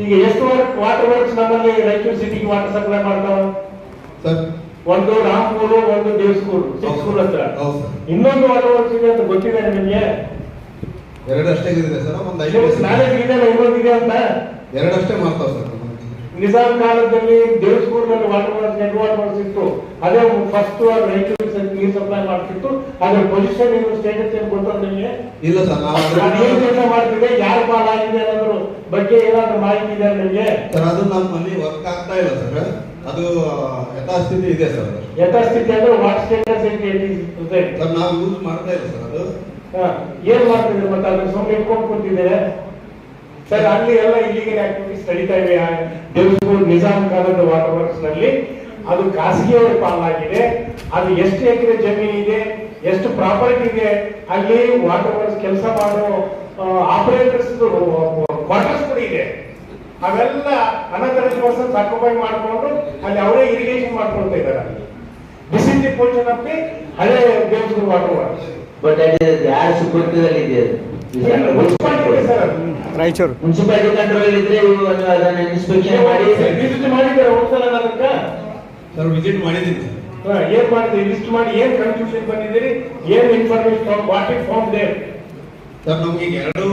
ಈಗ ಎಷ್ಟು water works ನಮ್ಮಲ್ಲಿ ರಾಯಚೂರು ಸಿಟಿಗೆ ವಾಟರ್ ಸಪ್ಲೈ ಮಾಡ್ತಾವ ಸರ್? ಒಂದು ರಾಮ್ಪುರ, ಒಂದು ದೇವಸ್ಕೂರು, ಸಿಕ್ಸ್ಕೂರ್ ಹತ್ರ. ಇನ್ನೊಂದು ವಾಟರ್ ವರ್ಕ್ಸ್ ಇದೆ ಅಂತ ಗೊತ್ತಿದೆ ನಿಮಗೆ? ಎರಡಷ್ಟೇ ಇದೆ ಸರ್. ಒಂದು 5 ನಾಲೆಜ್ ಇದೆ, ಇನ್ನೊಂದು ಇದೆ ಅಂತ. ಎರಡಷ್ಟೇ ಮಾಡ್ತಾವ ಸರ್. ನಿಜಾಮ್ ಕಾಲದಲ್ಲಿ ದೇವಸ್ಕೂರಿನಲ್ಲಿ water works, head water works ಇತ್ತು. ಅದೇ ಫಸ್ಟ್ ರಾಯಚೂರು ನೀರು ಸಪ್ಲೈ ಮಾಡ್ತಿತ್ತು. ಅದ್ರ ಪೊಸಿಷನ್ ಏನು, ಸ್ಟೇಟಸ್ ಏನು ಗೊತ್ತಾ ನಿಮಗೆ? ಇಲ್ಲ ಸರ್. ನಾವು ಏನ್ ಕೆಲಸ ಮಾಡ್ತಿದ್ದೆ, ಯಾರ ಪಾಲಾಗಿದೆ ಅನ್ನೋದ್ರ ಬಗ್ಗೆ ಏನಾದ್ರು ಮಾಹಿತಿ ಇದೆ ನಿಮಗೆ? ಸರ್, ಅದು ನಮ್ಮಲ್ಲಿ ವರ್ಕ್ ಆಗ್ತಾ ಇಲ್ಲ ಸರ್. ಅದು ಯಥಾಸ್ಥಿತಿ ಇದೆ ಸರ್. ಯಥಾಸ್ಥಿತಿ ಅಂದ್ರೆ ವಾಟ್ ಸ್ಟೇಟಸ್ ಇದೆ ಸರ್? ನಾವು ಯೂಸ್ ಮಾಡ್ತಾ ಇಲ್ಲ ಸರ್. ಅದು ಏನ್ ಮಾಡ್ತಿದ್ರೆ ಮತ್ತೆ ಅದನ್ನ ಸುಮ್ಮನೆ ಇಟ್ಕೊಂಡು ಕೂತಿದ್ದಾರೆ ಸರ್. ಅಲ್ಲಿ ಎಲ್ಲ ಇಲ್ಲಿಗೆ ಆಕ್ಟಿವಿಟೀಸ್ ನಡೀತಾ ಇವೆ. ದೇವಸ್ಕೂರು ನಿಜಾಮ್ ಕಾಲದ ವಾಟರ್ ವರ್ಕ್ಸ್ ನಲ್ಲಿ ಅದು ಖಾಸಗಿಯವರ ಪಾಲಾಗಿದೆ. ಅದು ಎಷ್ಟು ಎಕರೆ ಜಮೀನು ಇದೆ, ಎಷ್ಟು ಪ್ರಾಪರ್ಟಿ ಇದೆ, ಅಲ್ಲಿ ವಾಟರ್ ವರ್ಕ್ಸ್ ಕೆಲಸ ಮಾಡೋ ಆಪರೇಟರ್ಸ್ ಕ್ವಾರ್ಟರ್ಸ್ ಕೂಡ ಇದೆ. ಅವೆಲ್ಲ ಅನಂತರ ಪರ್ಸನ್ಸ್ ಆಕ್ಯುಪೈ ಮಾಡಿಕೊಂಡು ಅಲ್ಲಿ ಅವರೇ ಇರಿಗೇಷನ್ ಮಾಡ್ಕೊಳ್ತಾ ಇದ್ದಾರೆ. This is the position of the ಹಳೆ ದೇವಸ್ಕೂರು ವಾಟರ್ ವರ್ಕ್ಸ್. ಬಟ್ ಯಾರ ಸುಪರ್ದಿದಲ್ಲಿ ಇದೆ? ರಾಯಚೂರು ಮುನ್ಸಿಪಾಲಿಟಿ ಕಂಟ್ರೋಲ್ ಇದ್ರೆ ಅದನ್ನ ಇನ್ಸ್ಪೆಕ್ಷನ್ ಮಾಡಿ ವಿಸಿಟ್ ಮಾಡಿದ್ದಾರೆ. ಹೋಗ್ಸಲ ಅದಕ್ಕೆ ಸರ್ ವಿಸಿಟ್ ಮಾಡಿದ್ದೀನಿ ಸರ್. ಏನ್ ಮಾಡಿದ್ರಿ? ಲಿಸ್ಟ್ ಮಾಡಿ ಏನ್ ಕನ್ಫ್ಯೂಷನ್ ಬಂದಿದ್ದೀರಿ, ಏನ್ information what is form there? Sir, ನಮ್ಗೆ ಎರಡು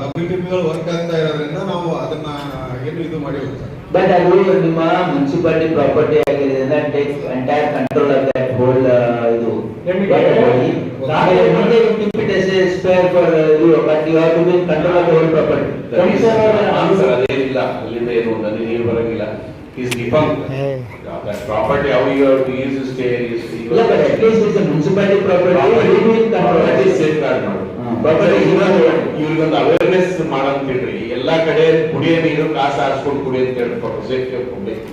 WTPಗಳು ವರ್ಕ್ ಆಗ್ತಾ ಇರೋದ್ರಿಂದ ನಾವು ಅದನ್ನ ಏನು ಇದು ಮಾಡಿಲ್ಲ ಸರ್. ಬಟ್ ಅದು ನಿಮ್ಮ ಮುನ್ಸಿಪಾಲಿಟಿ ಪ್ರಾಪರ್ಟಿ ಆಗಿರೋದ್ರಿಂದ take entire control of that whole ಇದು spare for you, but you have to be control of the whole property. ಅದೇನಿಲ್ಲ, ಅಲ್ಲಿಂದ ಏನು ನದಿ ನೀರು ಬರಂಗಿಲ್ಲ. Is defunct. That property how you have to use to stay is. Yeah, but at least it's a municipality property. That is safeguard ಮಾಡೋದು. Property ಇವ್ರಿಗೊಂದು awareness ಮಾಡಂತಿದ್ರಿ. ಎಲ್ಲಾ ಕಡೆ ಕುಡಿಯೋ ನೀರು ಕಾಸು ಹಾರಿಸ್ಕೊಂಡು ಕುಡಿ ಅಂತ ಹೇಳ್ಕೊಂಡು ಸೇಫ್ಟಿ ಕೊಡ್ಬೇಕು.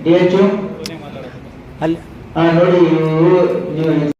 DHO ಅಲ್ಲಿ ನೋಡಿ ನೀವು